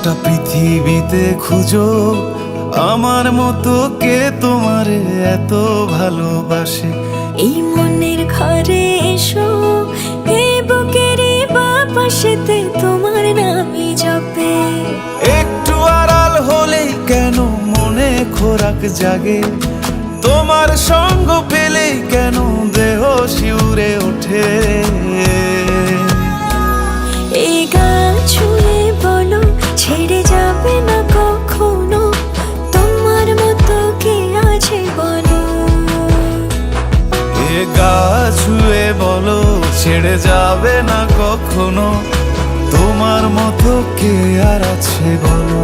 গোটা পৃথিবীতে খুঁজো আমার মতো কে তোমারে এত ভালোবাসে। এই মনের ঘরে এসো, এই বুকের বাপাশেতে তোমার নামই জপে। একটু আড়াল হলেই কেন মনে খোরাক জাগে, তোমার সঙ্গ পেলেই কেন দেহ শিউরে ওঠে। এই গান ছুঁয়ে বলো ছেড়ে যাবে না কখনো, তোমার মতো কে আছে বলো। এ গা ছুঁয়ে বলো ছেড়ে যাবে না কখনো, তোমার মতো কে আর আছে বলো।